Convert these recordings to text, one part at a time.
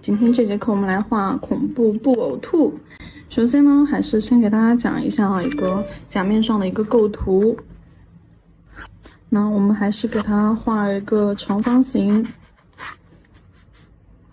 今天这节课我们来画恐怖布偶兔。首先呢，还是先给大家讲一下一个假面上的一个构图。那我们还是给它画一个长方形。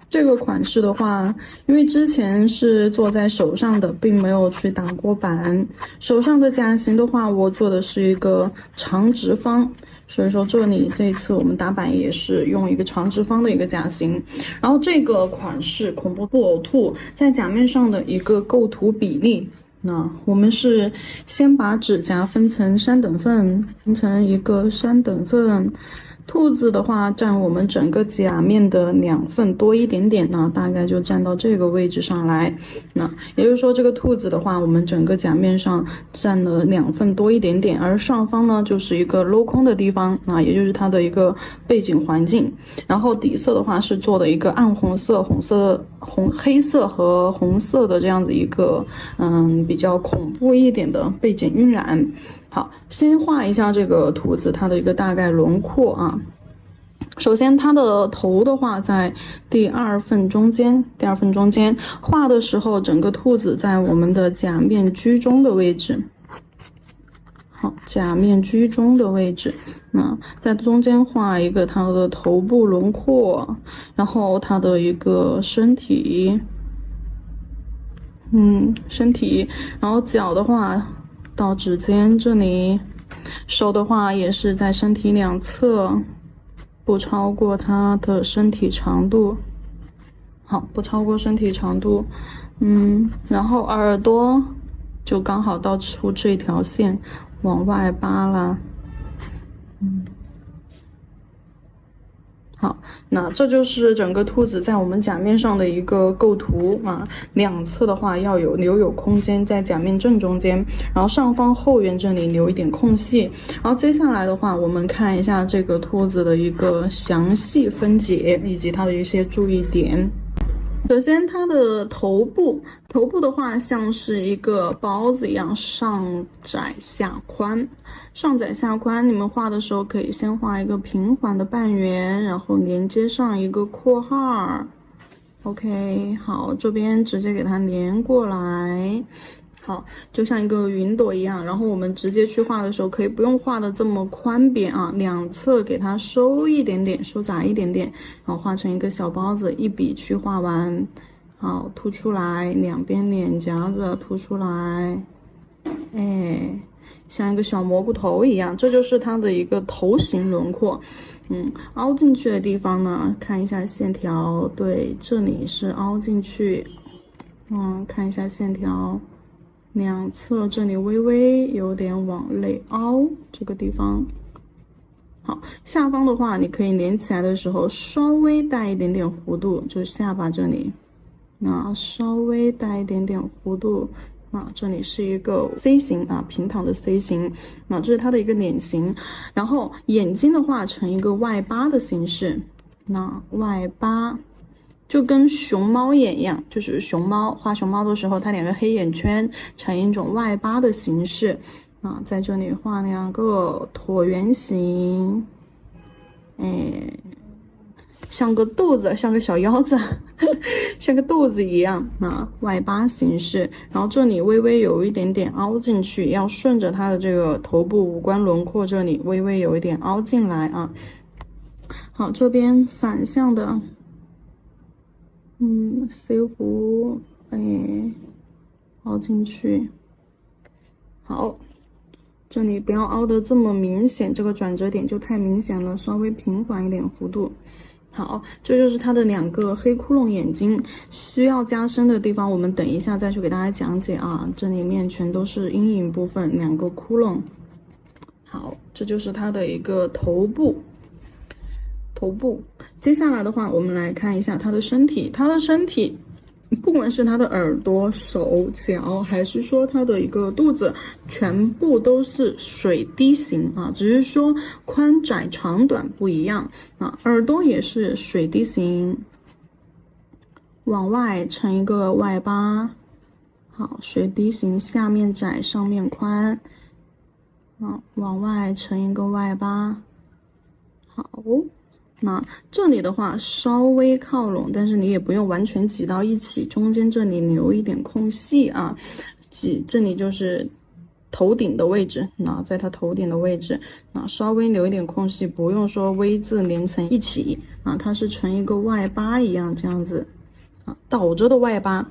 这个款式的话，因为之前是做在手上的，并没有去打过板。手上的甲型的话，我做的是一个长直方。所以说这里这一次我们打板也是用一个长直方的一个甲型，然后这个款式恐怖布偶兔在甲面上的一个构图比例，那我们是先把指甲分成3等份，分成一个3等份。兔子的话占我们整个甲面的2份多一点点呢，大概就占到这个位置上来。那也就是说这个兔子的话，我们整个甲面上占了2份多一点点，而上方呢就是一个镂空的地方啊，也就是它的一个背景环境。然后底色的话是做的一个暗红色、黑色和红色的这样子一个比较恐怖一点的背景晕染。好，先画一下这个兔子它的一个大概轮廓啊。首先它的头的话在第2份中间，画的时候整个兔子在我们的甲面居中的位置。好，甲面居中的位置，那在中间画一个它的头部轮廓，然后它的一个身体，然后脚的话到指尖这里，手的话也是在身体2侧，不超过它的身体长度。好，不超过身体长度。然后耳朵就刚好到出这条线往外扒拉。好，那这就是整个兔子在我们甲面上的一个构图啊。2侧的话要留有空间，在甲面正中间，然后上方后缘这里留一点空隙。然后接下来的话，我们看一下这个兔子的一个详细分解以及它的一些注意点。首先它的头部的话像是一个包子一样，上窄下宽。你们画的时候可以先画一个平缓的半圆，然后连接上一个括号。OK， 好，这边直接给它连过来。好，就像一个云朵一样，然后我们直接去画的时候，可以不用画的这么宽扁啊，2侧给它收一点点，收窄一点点，然后画成一个小包子，一笔去画完。好，凸出来，2边脸颊子凸出来，像一个小蘑菇头一样，这就是它的一个头型轮廓。凹进去的地方呢，看一下线条，对，这里是凹进去。看一下线条。2侧这里微微有点往内凹，这个地方。好，下方的话你可以连起来的时候稍微带一点点弧度，就是下巴这里，那稍微带一点点弧度。这里是一个 C 型啊，平躺的 C 型。那这是它的一个脸型，然后眼睛的话成一个外八的形式。那外八就跟熊猫眼一样，就是画熊猫的时候，它2个黑眼圈成一种外八的形式。在这里画2个椭圆形，像个肚子，像个小腰子，像个肚子一样外八形式。然后这里微微有一点点凹进去，要顺着它的这个头部五官轮廓这里微微有一点凹进来啊。好，这边反向的。C 弧，凹进去。好，这里不要凹得这么明显，这个转折点就太明显了，稍微平缓一点弧度。好，这就是它的2个黑窟窿眼睛，需要加深的地方我们等一下再去给大家讲解啊。这里面全都是阴影部分，2个窟窿。好，这就是它的一个头部。接下来的话，我们来看一下它的身体。不管是它的耳朵、手脚，还是说它的一个肚子，全部都是水滴形啊，只是说宽窄长短不一样啊。耳朵也是水滴形，往外成一个外八。好，水滴形，下面窄，上面宽。往外成一个外八。好。那这里的话稍微靠拢，但是你也不用完全挤到一起，中间这里留一点空隙啊，这里就是头顶的位置，那在它头顶的位置，那稍微留一点空隙，不用说 V 字连成一起啊，它是成一个外八一样这样子啊，倒着的外八。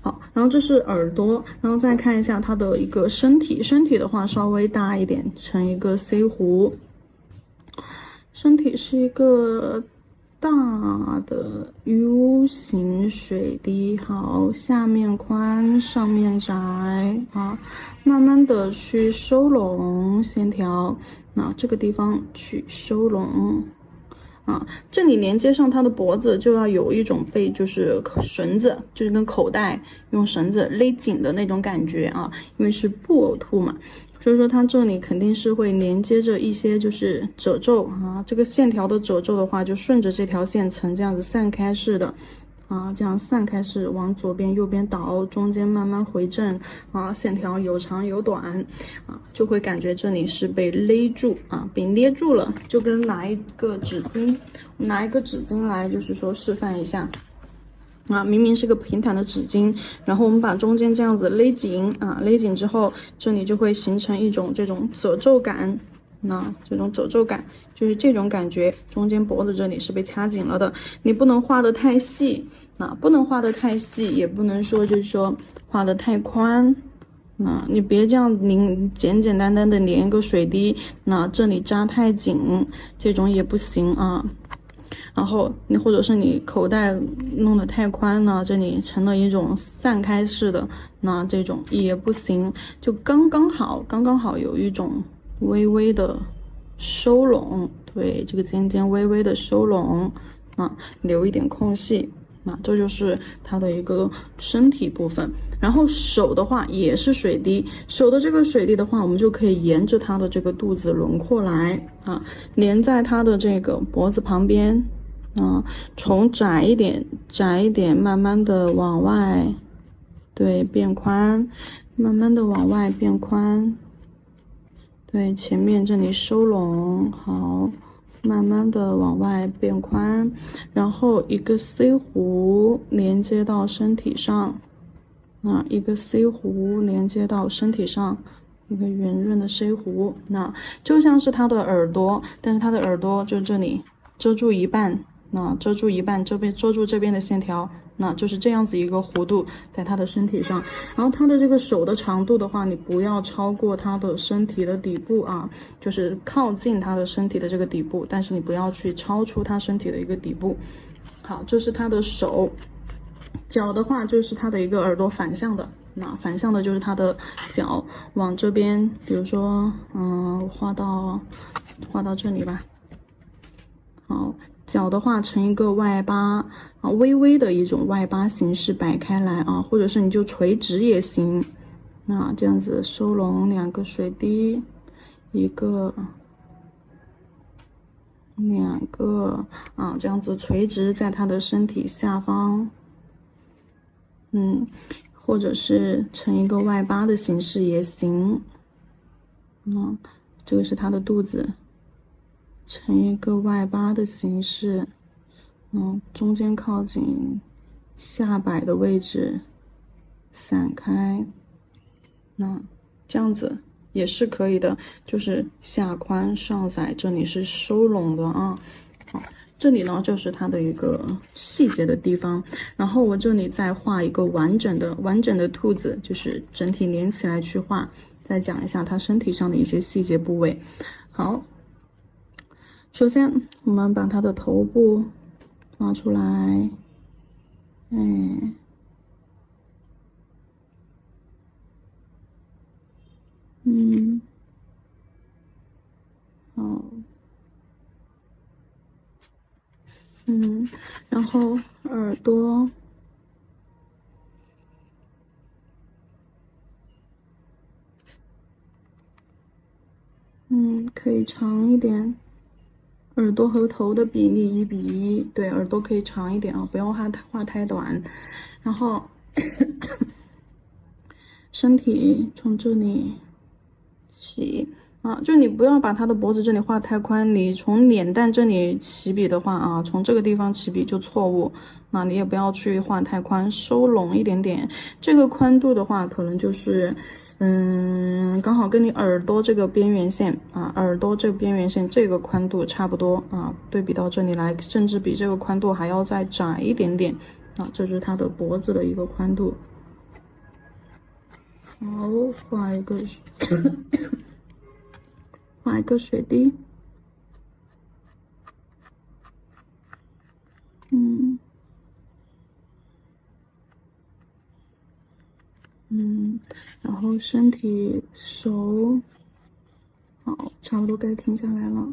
好，然后这是耳朵，然后再看一下它的一个身体，身体的话稍微大一点，成一个 C 弧。身体是一个大的 U 型水滴，好，下面宽，上面窄啊，慢慢的去收拢线条，那这个地方去收拢啊，这里连接上它的脖子就要有一种被就是绳子，就是跟口袋用绳子勒紧的那种感觉啊，因为是布偶兔嘛。所以说它这里肯定是会连接着一些就是褶皱啊，这个线条的褶皱的话，就顺着这条线呈这样子散开式的啊，这样散开式往左边右边倒，中间慢慢回正啊，线条有长有短啊，就会感觉这里是被勒住啊，被捏住了，就跟拿一个纸巾来就是说示范一下。啊，明明是个平坦的纸巾，然后我们把中间这样子勒紧啊，勒紧之后，这里就会形成一种这种褶皱感。那这种褶皱感就是这种感觉，中间脖子这里是被掐紧了的。你不能画得太细，不能画得太细，也不能说就是说画得太宽。你别这样简简单单的连一个水滴，那这里扎太紧，这种也不行啊。然后你或者是你口袋弄得太宽呢，这里成了一种散开式的，那这种也不行，就刚刚好有一种微微的收拢，对，这个尖尖微微的收拢啊，留一点空隙，那这就是它的一个身体部分。然后手的话也是水滴，手的这个水滴的话，我们就可以沿着它的这个肚子轮廓来啊，连在它的这个脖子旁边。从窄一点，慢慢的往外，对，变宽，慢慢的往外变宽，对，前面这里收拢，好，慢慢的往外变宽，然后一个 C 弧连接到身体上，一个 C 弧连接到身体上，一个圆润的 C 弧，那就像是它的耳朵，但是它的耳朵就这里遮住一半。那遮住一半，这边遮住这边的线条，那就是这样子一个弧度在它的身体上。然后它的这个手的长度的话，你不要超过它的身体的底部啊，就是靠近它的身体的这个底部，但是你不要去超出它身体的一个底部。好，这是它的手。脚的话就是它的一个耳朵反向的，那反向的就是它的脚往这边，比如说画到这里吧。好，脚的话成一个外八啊，微微的一种外八形式摆开来啊，或者是你就垂直也行。那这样子收拢两个水滴，一个、两个啊，这样子垂直在它的身体下方。或者是成一个外八的形式也行。这个是它的肚子。成一个外八的形式，中间靠近下摆的位置散开，那这样子也是可以的，就是下宽上窄，这里是收拢的啊。好，这里呢就是它的一个细节的地方，然后我这里再画一个完整的兔子，就是整体连起来去画，再讲一下它身体上的一些细节部位。好。首先我们把它的头部画出来，好，然后耳朵，可以长一点。耳朵和头的比例1比1，对，耳朵可以长一点啊，不要画太短。然后身体从这里起啊，就你不要把它的脖子这里画太宽，你从脸蛋这里起笔的话啊，从这个地方起笔就错误。那你也不要去画太宽，收拢一点点。这个宽度的话，可能就是，刚好跟你耳朵这个边缘线啊，耳朵这个边缘线这个宽度差不多啊。对比到这里来，甚至比这个宽度还要再窄一点点啊。这是它的脖子的一个宽度。好，画一个。画一个水滴，然后身体手，好，差不多该停下来了，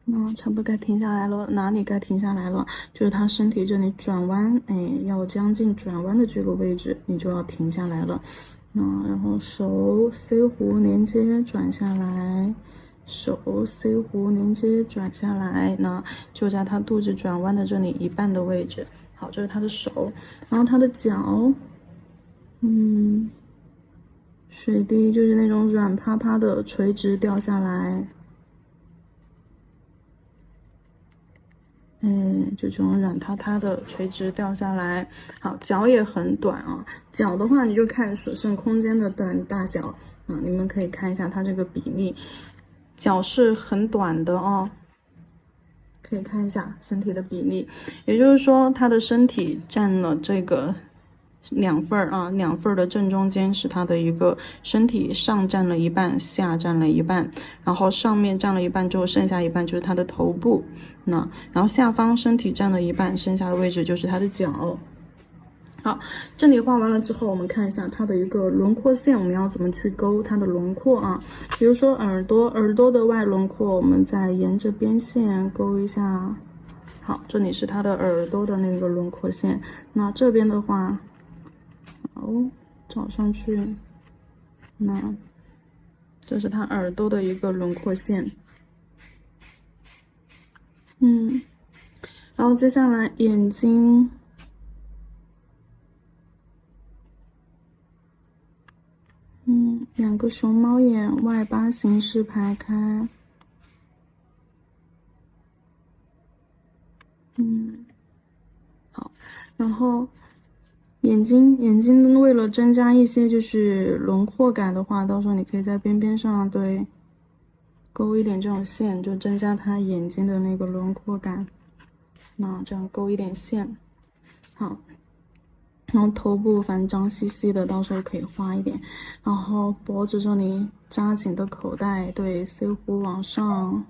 那差不多该停下来了，哪里该停下来了？就是他身体这里转弯，要将近转弯的这个位置，你就要停下来了。然后手 C 弧连接转下来，手 C 弧连接转下来，那就在他肚子转弯的这里一半的位置。好，这是他的手，然后他的脚，水滴就是那种软趴趴的垂直掉下来。就这种软塌塌的垂直掉下来。好，脚也很短啊，脚的话你就看手剩空间的大小啊，你们可以看一下它这个比例，脚是很短的哦，可以看一下身体的比例，也就是说它的身体占了这个两份的正中间是它的一个身体上占了一半，下占了一半，然后上面占了一半之后，剩下一半就是它的头部，然后下方身体占了一半，剩下的位置就是它的脚。好，这里画完了之后，我们看一下它的一个轮廓线，我们要怎么去勾它的轮廓啊？比如说耳朵的外轮廓，我们再沿着边线勾一下。好，这里是它的耳朵的那个轮廓线，那这边的话。好，找上去，那这是它耳朵的一个轮廓线，然后接下来眼睛，两个熊猫眼外八形式排开，好，然后。眼睛为了增加一些就是轮廓感的话，到时候你可以在边边上对勾一点这种线，就增加它眼睛的那个轮廓感。那这样勾一点线，好。然后头部反正脏兮兮的，到时候可以画一点。然后脖子这里扎紧的口袋，对 ，C 弧往上，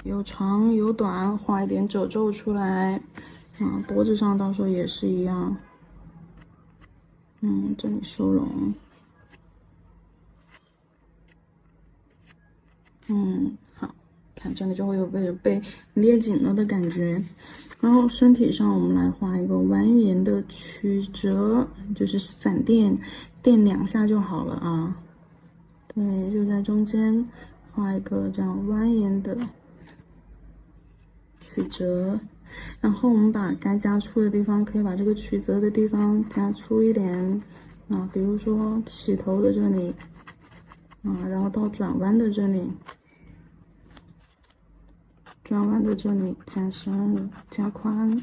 有长有短，画一点褶皱出来。脖子上到时候也是一样，这里收拢，好，看这里就会有被捏紧了的感觉。然后身体上我们来画一个蜿蜒的曲折，就是闪电，电2下就好了啊。对，就在中间画一个这样蜿蜒的曲折。然后我们把该加粗的地方，可以把这个曲折的地方加粗一点比如说起头的这里然后到转弯的这里，加深加宽，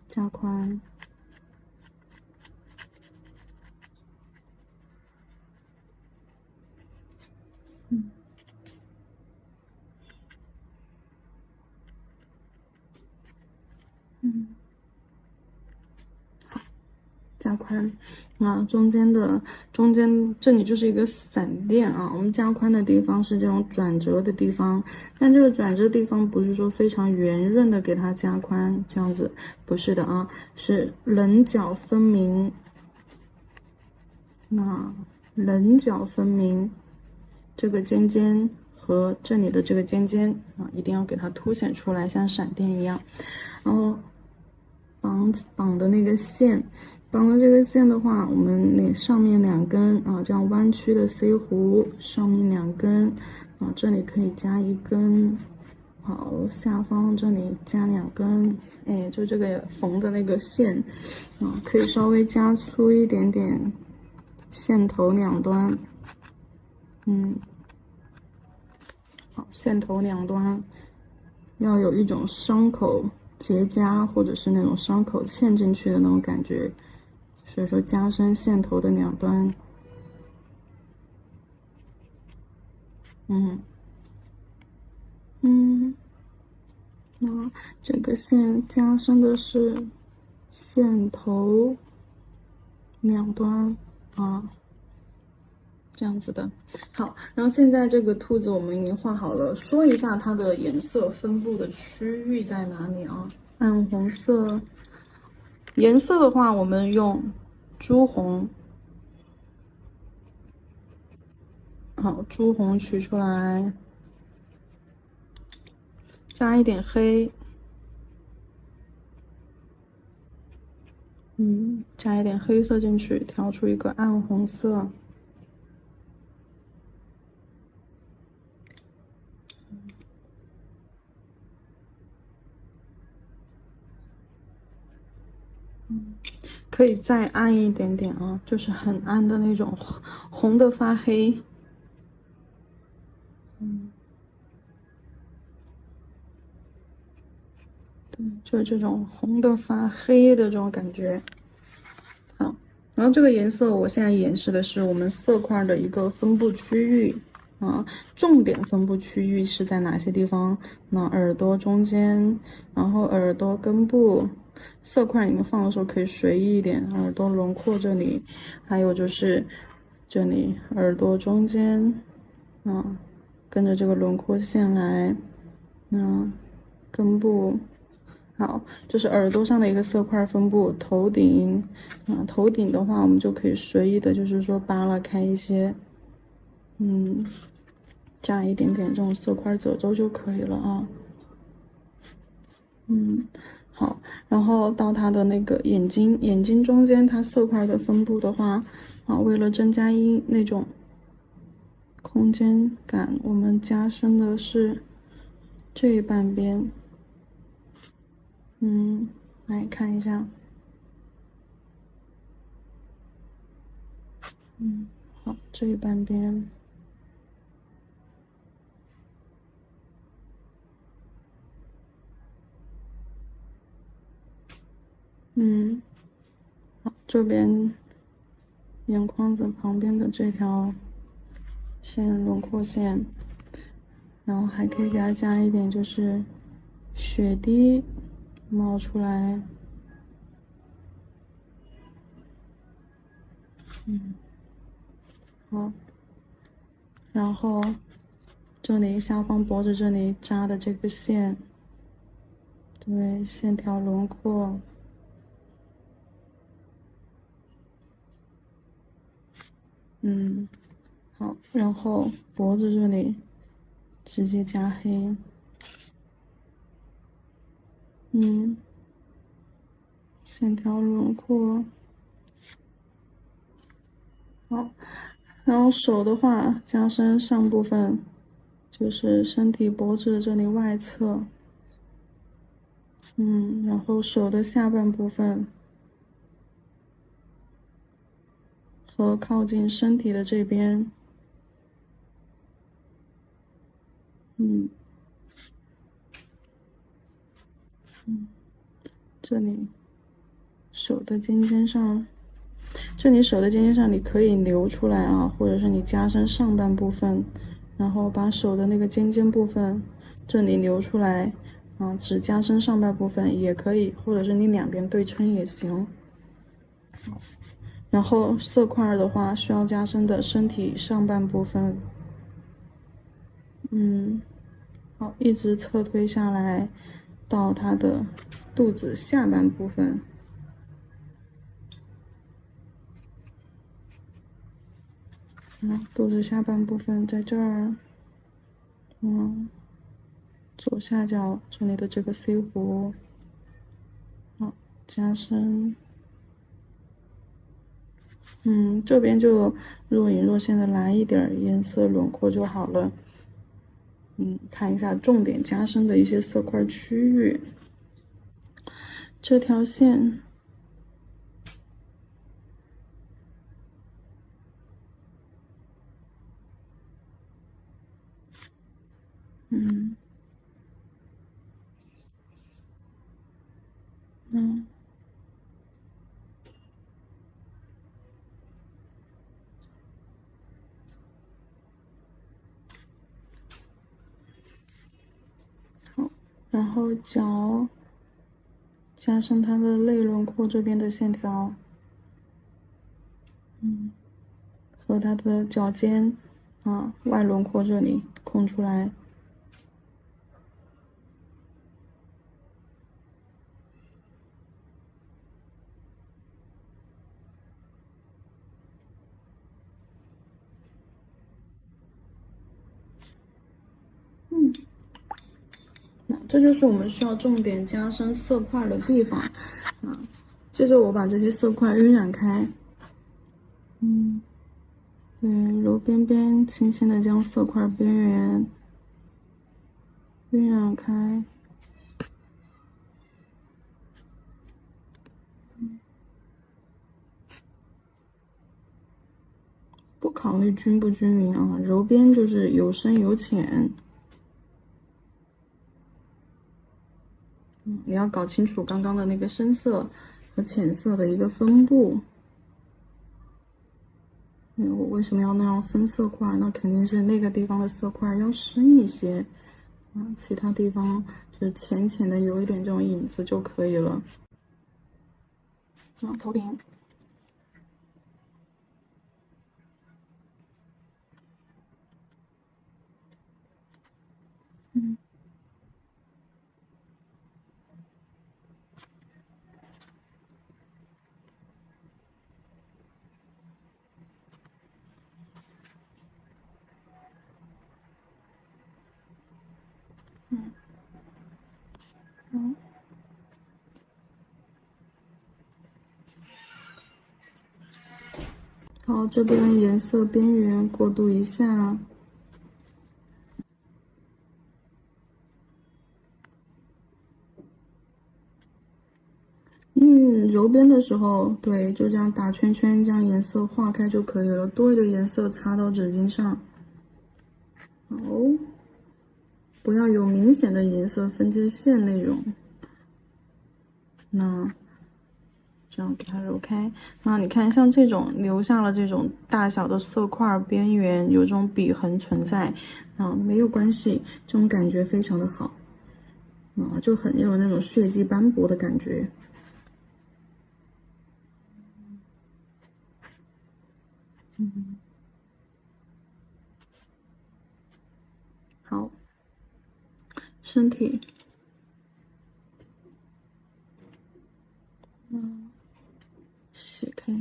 加宽。好，加宽中间这里就是一个闪电啊，我们加宽的地方是这种转折的地方，但这个转折地方不是说非常圆润的给它加宽，这样子不是的啊，是棱角分明。棱角分明，这个尖尖和这里的这个尖尖一定要给它凸显出来，像闪电一样。然后绑的那个线，绑的这个线的话，我们那上面2根这样弯曲的 C 弧，上面2根这里可以加1根好，下方这里加2根，哎，就这个缝的那个线，啊，可以稍微加粗一点点，线头两端，好，线头两端要有一种伤口结痂或者是那种伤口嵌进去的那种感觉，所以说加深线头的两端，那这个线加深的是线头两端啊，这样子的。好，然后现在这个兔子我们已经画好了，说一下它的颜色分布的区域在哪里啊？暗红色，颜色的话我们用朱红，好，朱红取出来，加一点黑。加一点黑色进去，调出一个暗红色。可以再暗一点点啊，就是很暗的那种，红的发黑。对，就是这种红的发黑的这种感觉。好，然后这个颜色我现在演示的是我们色块的一个分布区域啊，重点分布区域是在哪些地方？那耳朵中间，然后耳朵根部，色块你们放的时候可以随意一点，耳朵轮廓这里，还有就是这里耳朵中间啊，跟着这个轮廓线来，根部。好，这是耳朵上的一个色块分布，头顶，头顶的话，我们就可以随意的，就是说扒拉开一些，加一点点这种色块褶皱就可以了啊。好，然后到它的那个眼睛，眼睛中间它色块的分布的话，为了增加那种空间感，我们加深的是这半边。来看一下，好，这半边，好，这边眼眶子旁边的这条线轮廓线，然后还可以给它加一点，就是血滴冒出来，好，然后这里下方脖子这里扎的这个线，对，线条轮廓，好，然后脖子这里直接加黑，线条轮廓，好，然后手的话加深上部分，就是身体脖子这里外侧，然后手的下半部分和靠近身体的这边，这里手的尖尖上，这里手的尖尖上你可以留出来啊，或者是你加深上半部分，然后把手的那个尖尖部分这里留出来啊，只加深上半部分也可以，或者是你两边对称也行。然后色块的话，需要加深的身体上半部分，好，一直侧推下来到它的肚子下半部分。肚子下半部分在这儿，左下角这里的这个 C 弧，好，加深，这边就若隐若现的来一点颜色轮廓就好了，看一下重点加深的一些色块区域。这条线，好，然后脚加深它的内轮廓这边的线条，和它的脚尖外轮廓这里空出来。那这就是我们需要重点加深色块的地方接着我把这些色块晕染开，对，揉边边，轻轻的将色块边缘晕染开。不考虑均不均匀揉边就是有深有浅。你要搞清楚刚刚的那个深色和浅色的一个分布。我为什么要那样分色块？那肯定是那个地方的色块要深一些其他地方就是浅浅的有一点这种影子就可以了。头顶。好，这边颜色边缘过渡一下。揉边的时候，对，就这样打圈圈，将颜色化开就可以了。多余的颜色擦到纸巾上。好，不要有明显的颜色分界线那种。那这样给它揉开。那你看，像这种留下了这种大小的色块边缘，有这种笔痕存在没有关系，这种感觉非常的好就很有那种血迹斑驳的感觉。好，身体，洗开，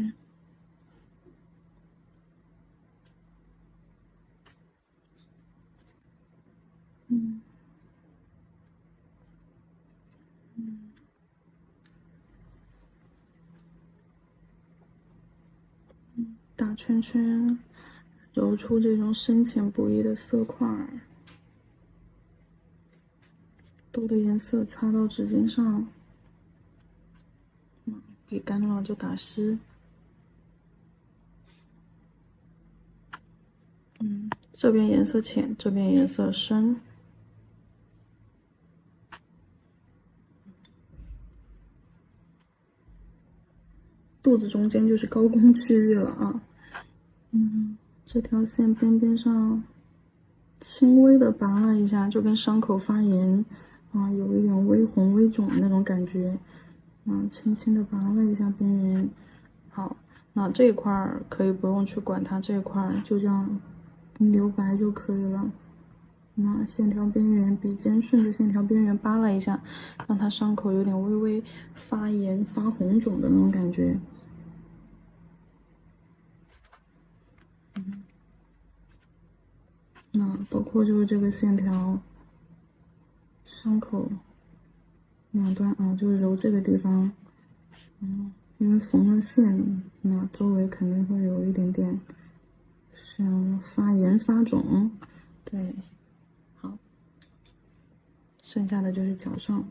打圈圈，揉出这种深浅不一的色块。多的颜色擦到纸巾上，笔干了就打湿。这边颜色浅，这边颜色深。肚子中间就是高光区域了这条线边边上轻微的拔了一下，就跟伤口发炎有一点微红微肿的那种感觉轻轻的拔了一下边缘。好，那这一块可以不用去管它，这一块就这样留白就可以了。那线条边缘，笔尖顺着线条边缘扒拉一下，让它伤口有点微微发炎、发红肿的那种感觉。那包括就是这个线条，伤口两端就是揉这个地方，因为缝了线，那周围肯定会有一点点像发炎、发肿，对。好，剩下的就是脚上。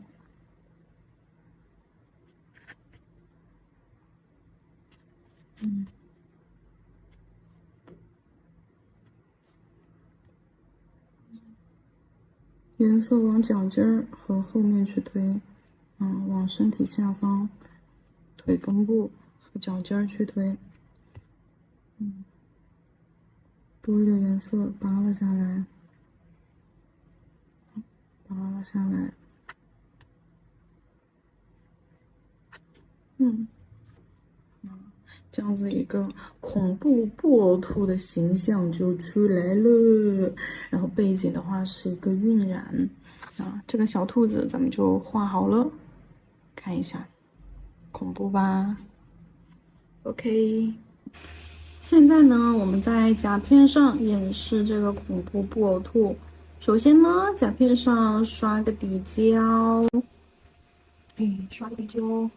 颜色往脚尖儿和后面去推，往身体下方、腿根部和脚尖儿去推。多余的颜色拔了下来，拔了下来。这样子一个恐怖布偶兔的形象就出来了。然后背景的话是一个晕染这个小兔子咱们就画好了，看一下，恐怖吧 ？OK。现在呢，我们在甲片上演示这个恐怖布偶兔。首先呢，甲片上刷个底胶，刷个底胶。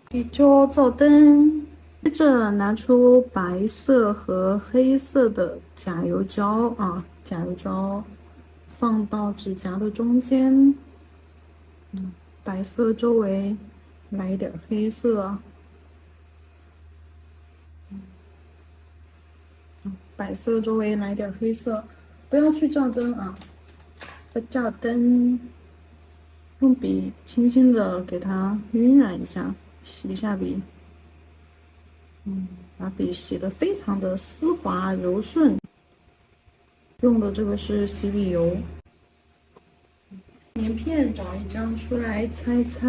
底胶照灯，接着拿出白色和黑色的甲油胶甲油胶放到指甲的中间，白色周围来一点黑色，白色周围来一点黑色，不要去照灯不照灯，用笔轻轻的给它晕染一下，洗一下笔。把笔洗得非常的丝滑柔顺，用的这个是洗笔油。棉片找一张出来擦一擦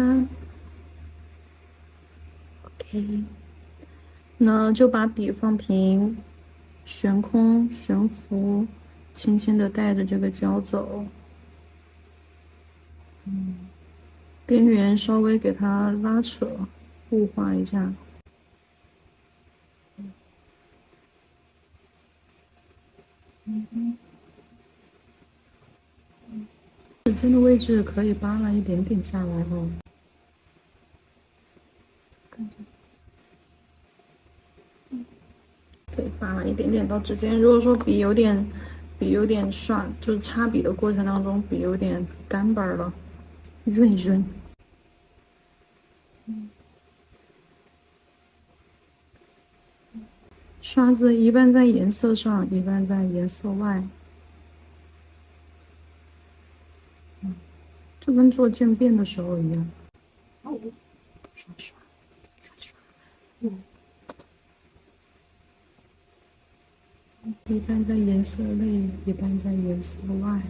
，OK。那就把笔放平，悬空悬浮，轻轻的带着这个胶走。边缘稍微给它拉扯，雾化一下。指尖的位置可以扒拉一点点下来哦。对，扒拉一点点到指尖。如果说笔有点刷，就是擦笔的过程当中笔有点干巴了，润一润。刷子一半在颜色上，一半在颜色外。就跟做渐变的时候一样。刷，一半在颜色内，一半在颜色外。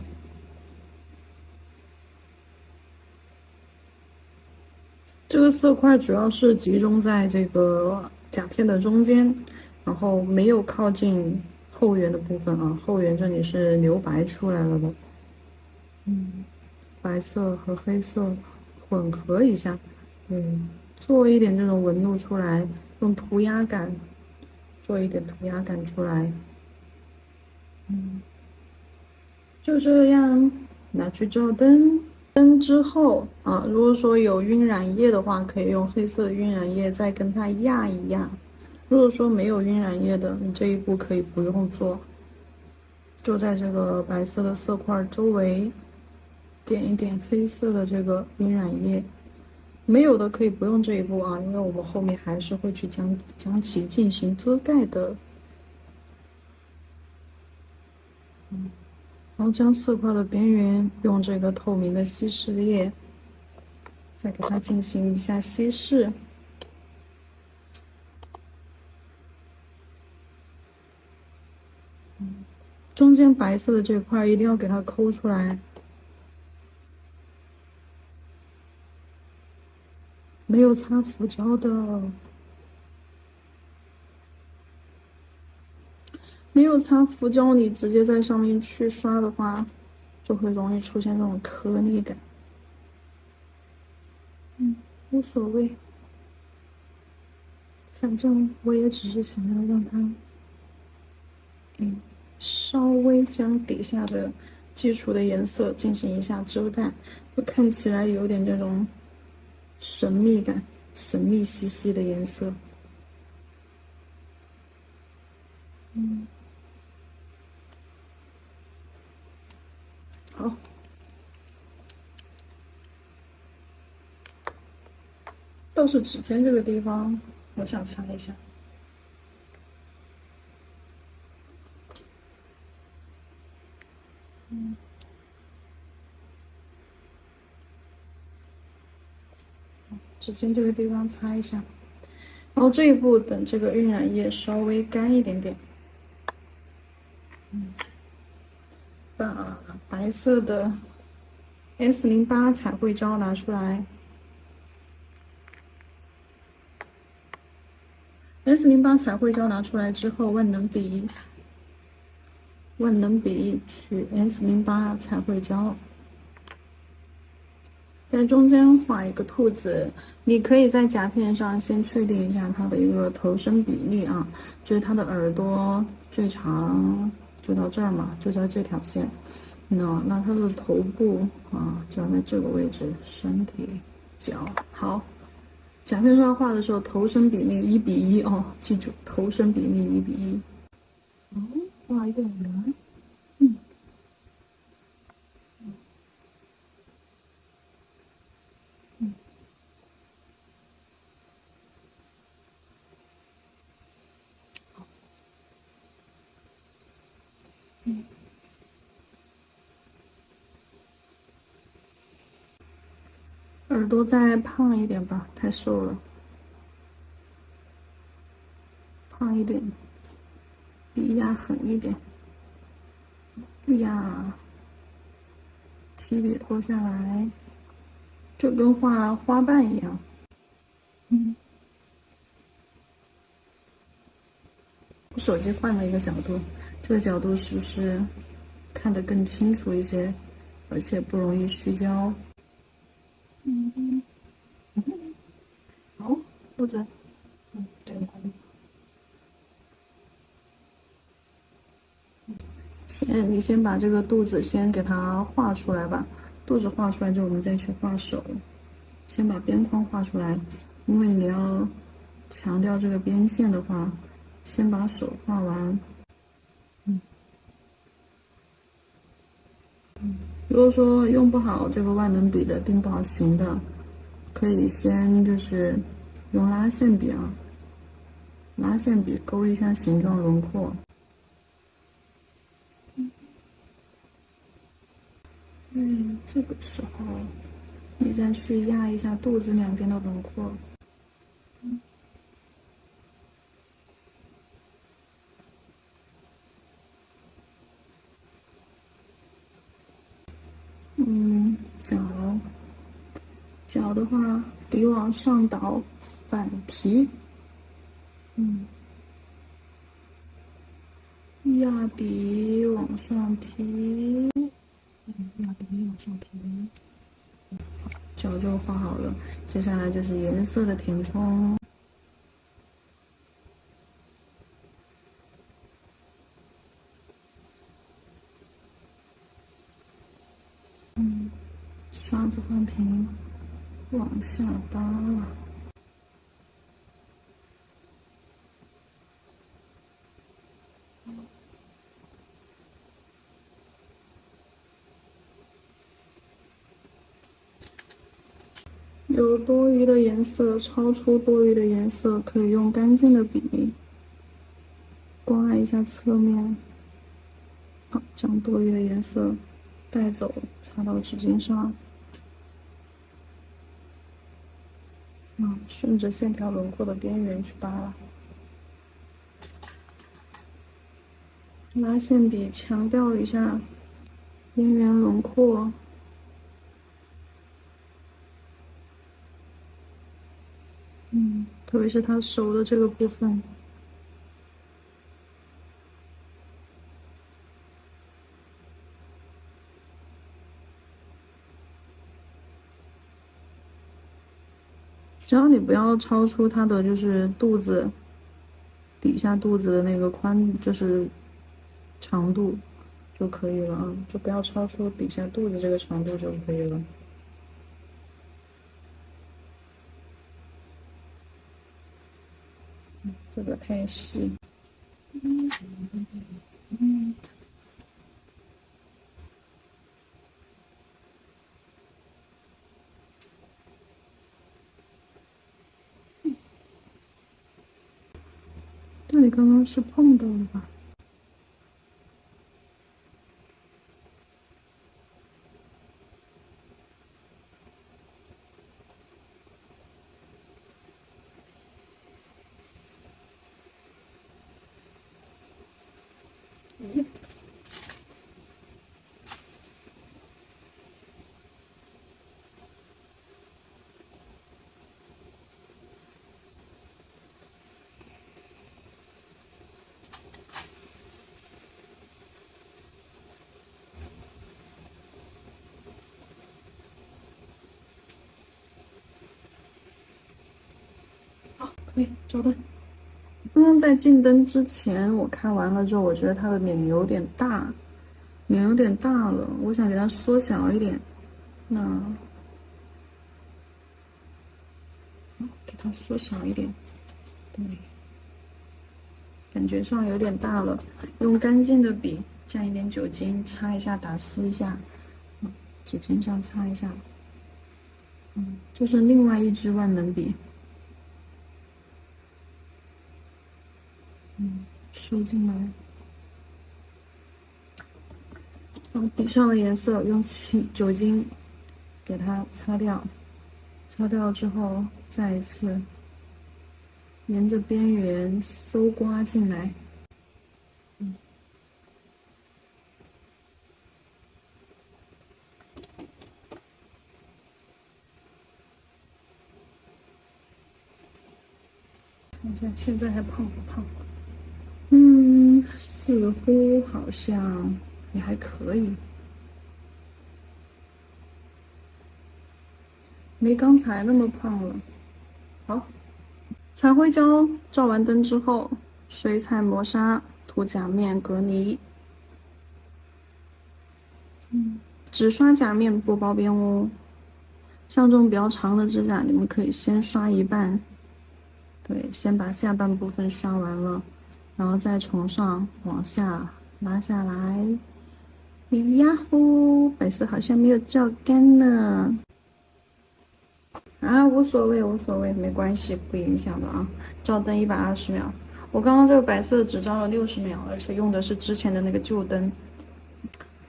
这个色块主要是集中在这个甲片的中间，然后没有靠近后缘的部分后缘这里是留白出来了的。白色和黑色混合一下，做一点这种纹路出来，用涂鸦感做一点涂鸦感出来。就这样拿去照灯。灯之后如果说有晕染液的话，可以用黑色的晕染液再跟它压一压。如果说没有晕染液的，你这一步可以不用做，就在这个白色的色块周围点一点黑色的这个晕染液。没有的可以不用这一步因为我们后面还是会去将其进行遮盖的。然后将色块的边缘用这个透明的稀释液再给它进行一下稀释。中间白色的这块一定要给它抠出来，没有擦浮胶的，没有擦浮胶，你直接在上面去刷的话，就会容易出现这种颗粒感。无所谓，反正我也只是想要让它，稍微将底下的基础的颜色进行一下遮盖，就看起来有点这种神秘感，神秘兮兮的颜色。好，倒是指尖这个地方，我想擦一下。指尖这个地方擦一下，然后这一步等这个晕染液稍微干一点点，把白色的 S08彩绘胶拿出来。S08彩绘胶拿出来之后，万能笔取 S08彩绘胶。在中间画一个兔子，你可以在夹片上先确定一下它的一个头身比例啊，就是它的耳朵最长就到这儿嘛，就在这条线。那它的头部啊，就要在这个位置，身体、脚。好，夹片上画的时候，头身比例1:1哦，记住，头身比例1:1。画一个圆。耳朵再胖一点吧，太瘦了。胖一点，笔压狠一点。呀，提笔拖下来，就跟画花瓣一样。我手机换了一个角度，这个角度是不是看得更清楚一些，而且不容易虚焦？好，肚子，这个你先把这个肚子先给它画出来吧，肚子画出来之后，我们再去画手。先把边框画出来，因为你要强调这个边线的话，先把手画完。如果说用不好这个万能笔的，定不好形的，可以先就是用拉线笔啊，拉线笔勾一下形状轮廓。这个时候你再去压一下肚子两边的轮廓。脚的话，笔往上倒，反提。压笔往上提，压笔往上提。脚就画好了，接下来就是颜色的填充。刷子换平，往下搭。有多余的颜色，超出多余的颜色，可以用干净的笔刮一下侧面，好，将多余的颜色带走，擦到纸巾上。顺着线条轮廓的边缘去扒。拉线笔强调一下边缘轮廓。特别是他手的这个部分。只要你不要超出它的就是肚子底下肚子的那个宽，就是长度就可以了啊，就不要超出底下肚子这个长度就可以了。这个太细。这里刚刚是碰到了吧？好，可以找到。刚刚在进灯之前，我看完了之后，我觉得它的脸有点大，脸有点大了，我想给它缩小一点。那给它缩小一点，对，感觉上有点大了。用干净的笔蘸一点酒精，擦一下，打湿一下，指尖上擦一下。这是另外一支万能笔。收进来。把底上的颜色用酒精给它擦掉，擦掉之后再一次沿着边缘搜刮进来。看一下现在还胖不胖？似乎好像也还可以，没刚才那么胖了。好，彩绘胶照完灯之后，水彩磨砂涂假面隔泥。只刷假面不包边哦。像这种比较长的指甲，你们可以先刷一半，对，先把下半部分刷完了，然后再从上往下拉下来。呀呼，白色好像没有照干呢。啊，无所谓，无所谓，没关系，不影响的啊。照灯120秒，我刚刚这个白色只照了60秒，而且用的是之前的那个旧灯。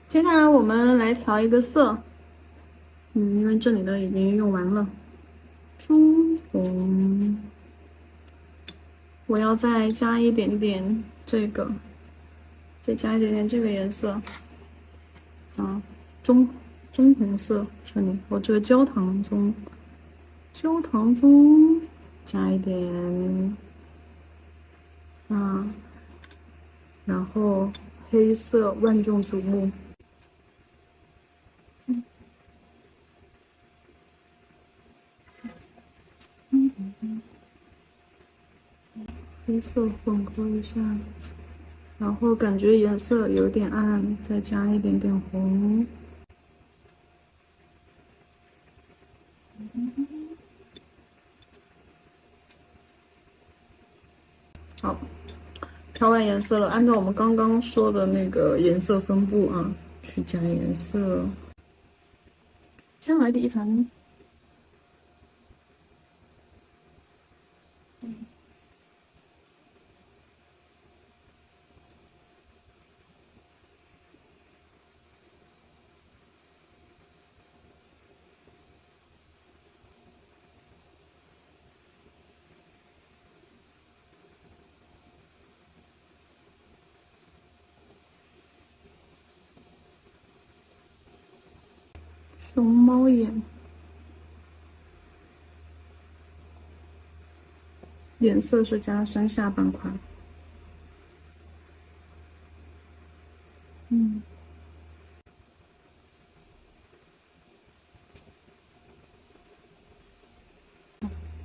接下来我们来调一个色，因为这里的已经用完了。朱红，我要再加一点点这个，再加一点点这个颜色，啊，棕红色，这里我这个焦糖棕，加一点，然后黑色万众瞩目。黑色混合一下，然后感觉颜色有点暗，再加一点点红。好，调完颜色了，按照我们刚刚说的那个颜色分布啊，去加颜色。先来第一层。熊猫眼，颜色是加深下半块。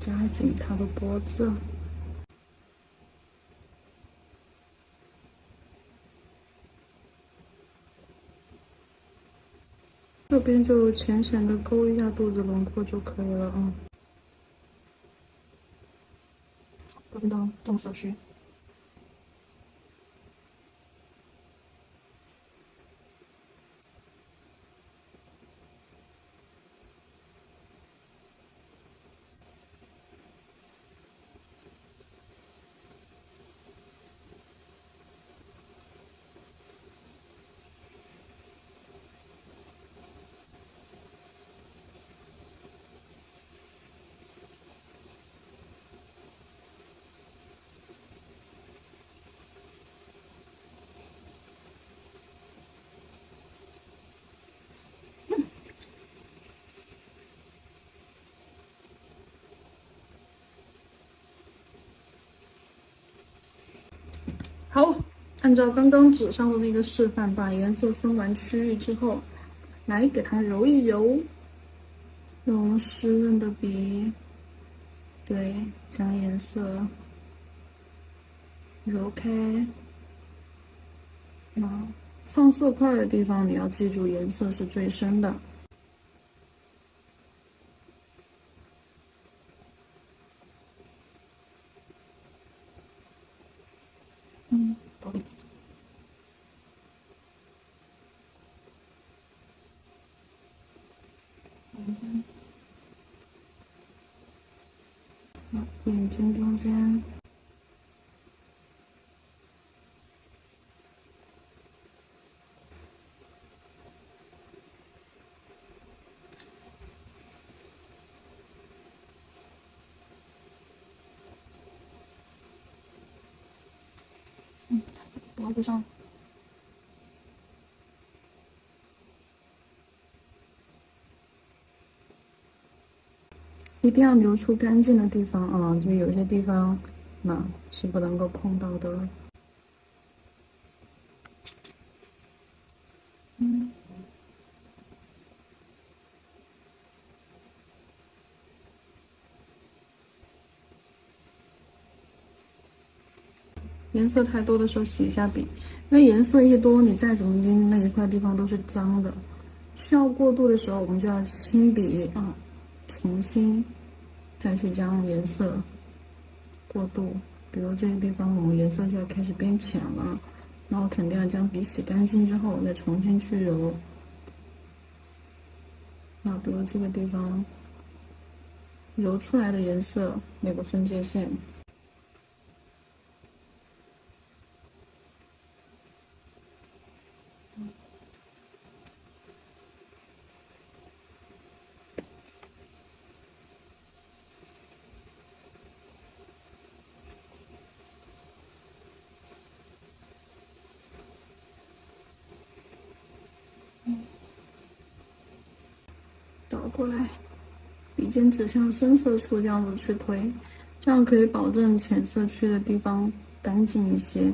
加紧它的脖子。这边就浅浅的勾一下肚子轮廓就可以了啊。等等，动色区。好，按照刚刚纸上的那个示范，把颜色分完区域之后，来给它揉一揉，用湿润的笔，对，将颜色揉开。放色块的地方，你要记住颜色是最深的。到底。眼睛中间。脖子上。一定要留出干净的地方啊，就有些地方那是不能够碰到的。颜色太多的时候洗一下笔，因为颜色一多，你再怎么晕，那一块地方都是脏的。需要过渡的时候，我们就要清笔啊，重新再去将颜色过渡。比如这个地方，我们颜色就要开始变浅了，那我肯定要将笔洗干净之后，再重新去揉。那比如这个地方揉出来的颜色那个分界线。倒过来，笔尖指向深色处，这样子去推，这样可以保证浅色区的地方干净一些。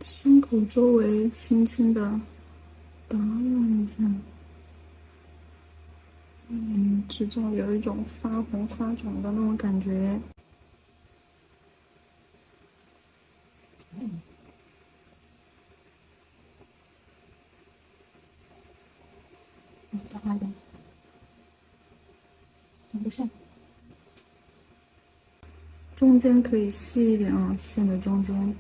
胸口周围轻轻的打染一下，制造有一种发红发肿的那种感觉。打快一点，很不像。中间可以细一点啊，线的中间。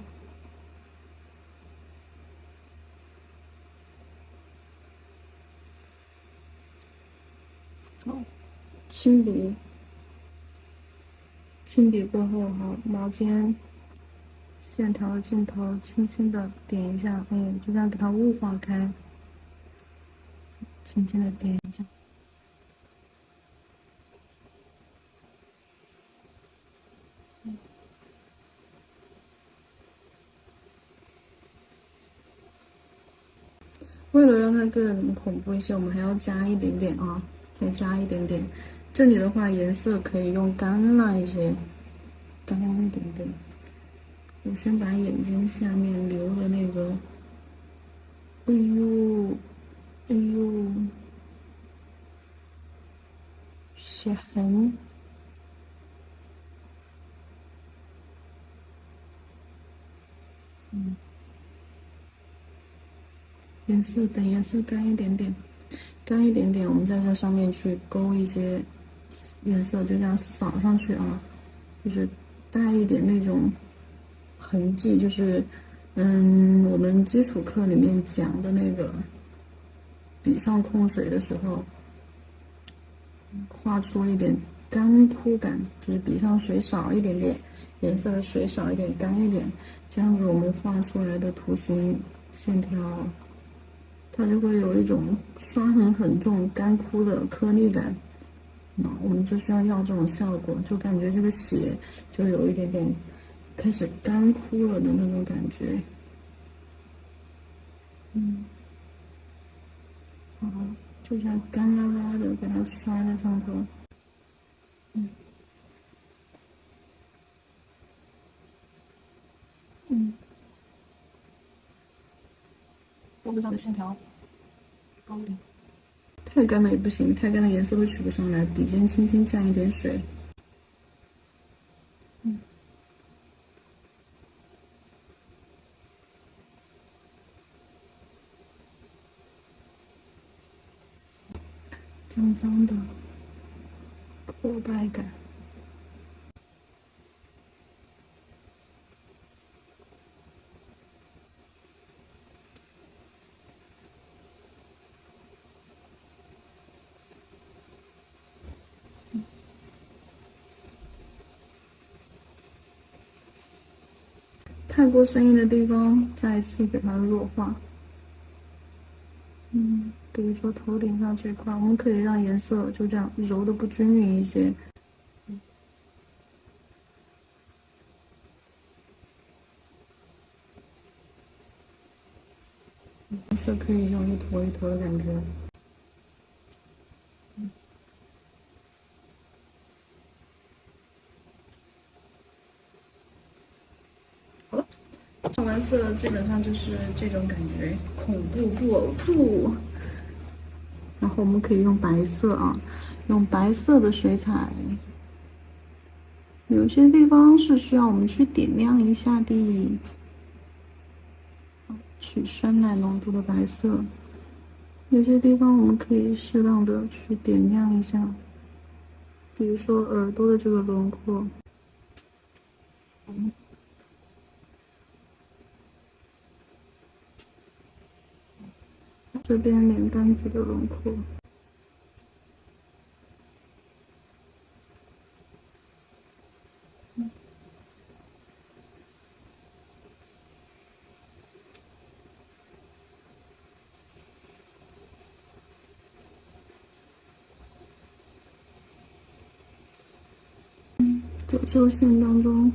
好，轻笔，轻笔过后，好，毛尖线条的尽头轻轻的点一下，就这样给它雾化开，轻轻的点一下。为了让它更恐怖一些，我们还要加一点点啊，再加一点点。这里的话，颜色可以用干辣一些，干一点点。我先把眼睛下面留的那个，哎呦，哎呦，血痕。等颜色干一点点，干一点点，我们在这上面去勾一些颜色，就这样扫上去啊，就是带一点那种痕迹，就是我们基础课里面讲的那个笔上控水的时候，画出一点干枯感，就是笔上水少一点点，颜色的水少一点，干一点，这样子我们画出来的图形线条，它就会有一种刷痕很重、干枯的颗粒感。我们就是要这种效果，就感觉这个血就有一点点开始干枯了的那种感觉。好，就像干拉拉的给它刷在上头。胳膊上的线条高一点。太干了也不行，太干了颜色会取不上来。笔尖轻轻蘸一点水。脏脏的，破败感。太过生硬的地方，再次给它弱化。比如说头顶上这块，我们可以让颜色就这样揉的不均匀一些。颜色可以用一坨一坨的感觉。好了，上完色基本上就是这种感觉，恐怖不呕吐。然后我们可以用白色啊，用白色的水彩。有些地方是需要我们去点亮一下的，取酸奶浓度的白色。有些地方我们可以适当的去点亮一下，比如说耳朵的这个轮廓，这边脸蛋子的轮廓。褶皱线当中，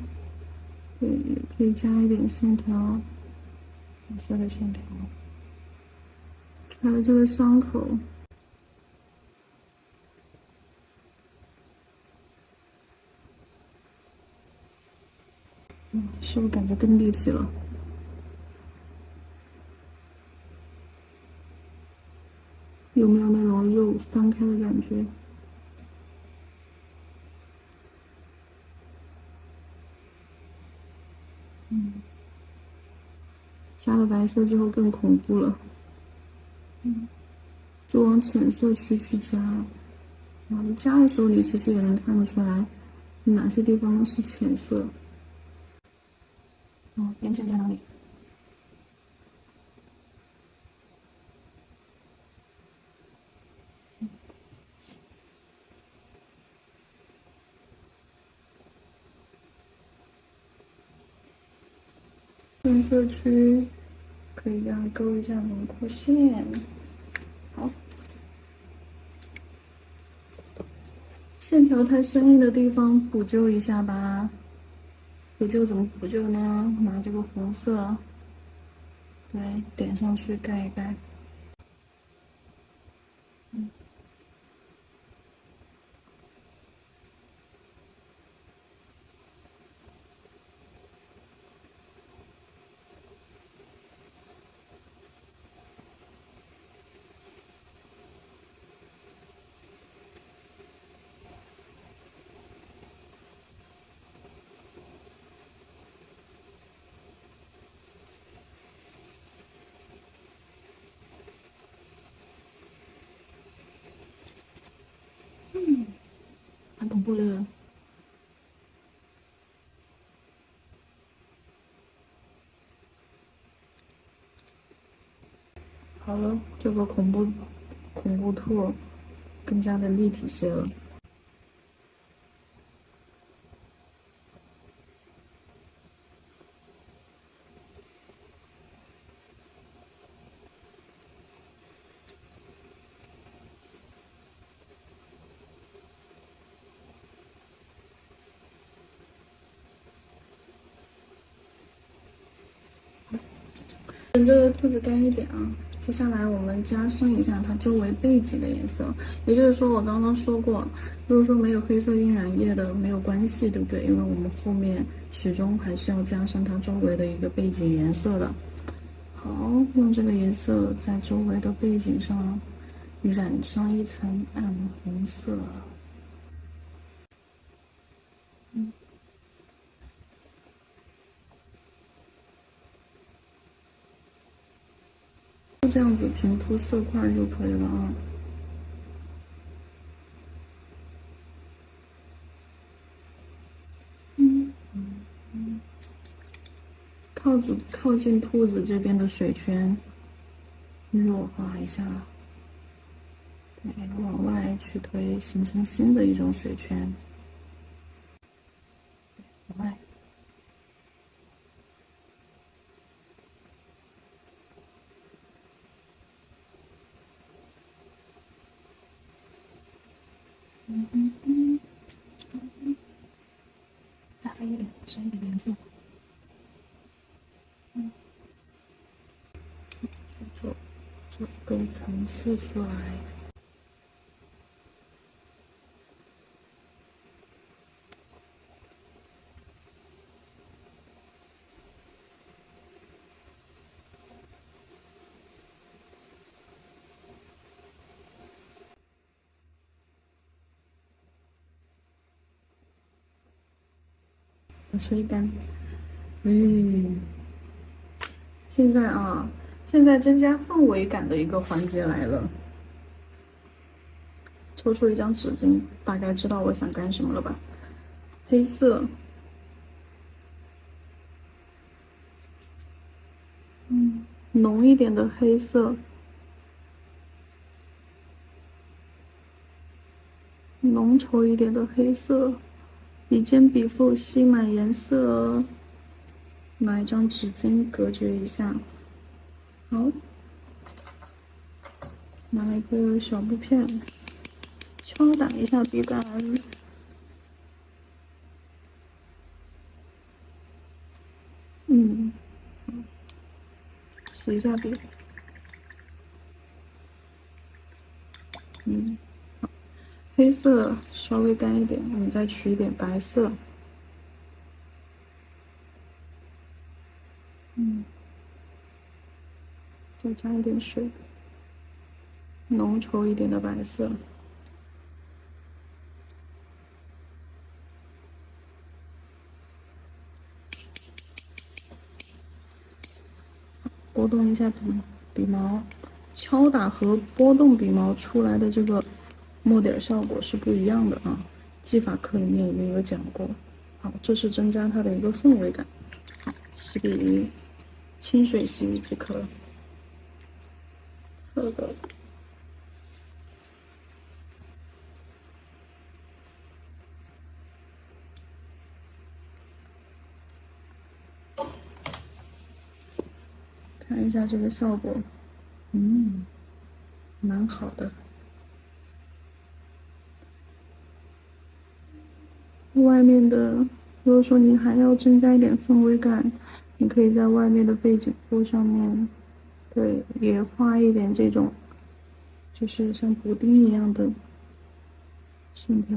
对，也可以加一点线条，红色的线条，还有这个伤口，是不是感觉更立体了？有没有那种肉翻开的感觉？加了白色之后更恐怖了。就往浅色区去加。你加的时候，你其实也能看得出来哪些地方是浅色。边线在哪里？深色区可以这样勾一下轮廓线。好，线条太生硬的地方补救一下吧。补救怎么补救呢？拿这个红色，对，点上去盖一盖。蛮恐怖的。好了，这个恐怖兔更加的立体些了。等这个兔子干一点啊，接下来我们加深一下它周围背景的颜色。也就是说，我刚刚说过，如果说没有黑色晕染液的没有关系，对不对？因为我们后面始终还是要加上它周围的一个背景颜色的。好，用这个颜色在周围的背景上染上一层暗红色。就这样子平铺色块就可以了啊。靠近兔子这边的水圈弱化一下，对，往外去推，形成新的一种水圈。往外。再黑一点，深一点颜色。做个层次出来。吹干。现在增加氛围感的一个环节来了。抽出一张纸巾，大概知道我想干什么了吧？黑色，浓一点的黑色，浓稠一点的黑色，笔尖笔腹吸满颜色，拿一张纸巾隔绝一下。好，拿一个小布片，敲打一下笔杆。洗一下笔。黑色稍微干一点，我们再取一点白色。再加一点水，浓稠一点的白色。拨动一下笔毛，敲打和拨动笔毛出来的这个墨点效果是不一样的啊。技法课里面也有讲过。好，这是增加它的一个氛围感。好，洗笔，清水洗即可。侧的。看一下这个效果，蛮好的。外面的，如果说你还要增加一点氛围感，你可以在外面的背景布上面，对，也画一点这种，就是像补丁一样的线条。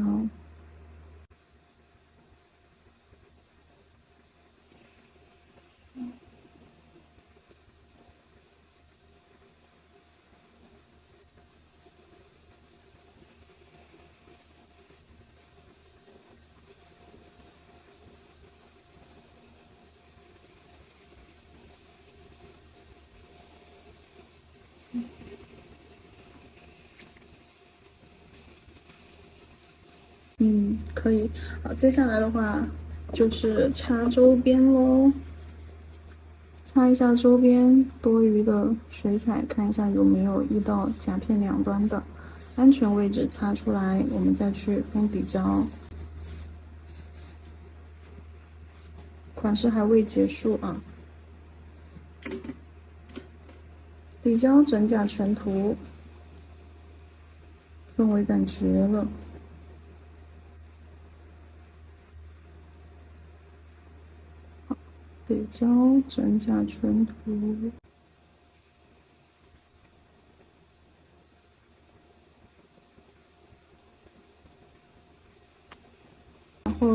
可以。好，接下来的话就是擦周边喽。擦一下周边多余的水彩，看一下有没有溢到夹片两端的，安全位置擦出来，我们再去封笔胶。款式还未结束啊。笔胶整甲全涂，氛围感绝了。笔胶整甲全涂。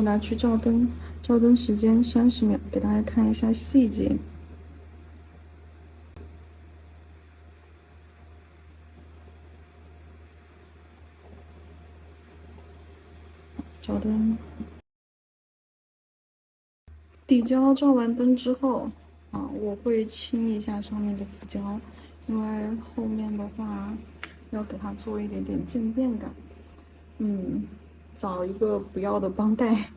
有拿去照灯，照灯时间30秒，给大家看一下细节。照灯，底胶照完灯之后，我会清一下上面的浮胶，因为后面的话要给它做一点点渐变感。找一个不要的绷带，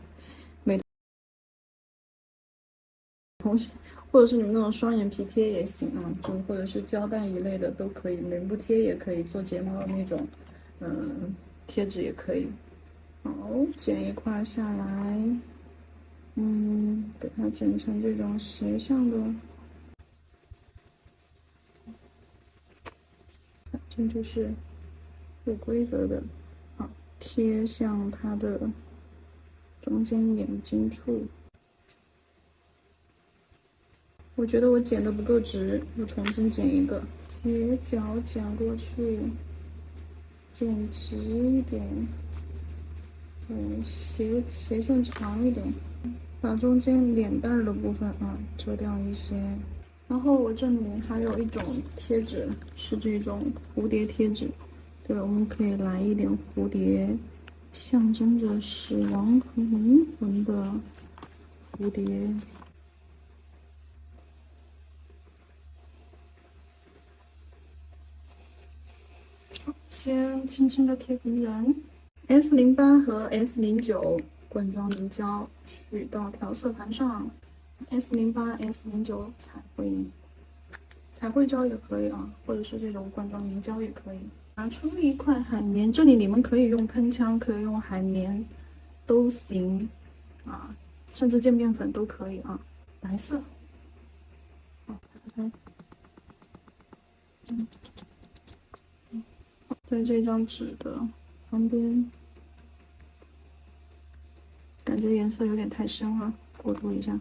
或者是你们那种双眼皮贴也行啊，就或者是胶带一类的都可以，棉布贴也可以，做睫毛的那种，贴纸也可以。好，剪一块下来，给它剪成这种斜向的，这就是有规则的。好，贴向它的中间眼睛处。我觉得我剪的不够直，我重新剪一个，斜角剪过去，剪直一点，斜线长一点，把中间脸蛋的部分遮掉一些。然后我这里还有一种贴纸，是这种蝴蝶贴纸，对，我们可以来一点蝴蝶，象征着死亡和灵魂的蝴蝶。先轻轻的贴平人。S08和 S09罐装凝胶取到调色盘上。S08、S09彩绘胶也可以啊，或者是这种罐装凝胶也可以。拿出一块海绵，这里你们可以用喷枪，可以用海绵，都行啊，甚至渐变粉都可以啊。白色，拍。在这张纸的旁边，感觉颜色有点太深了，过渡一下。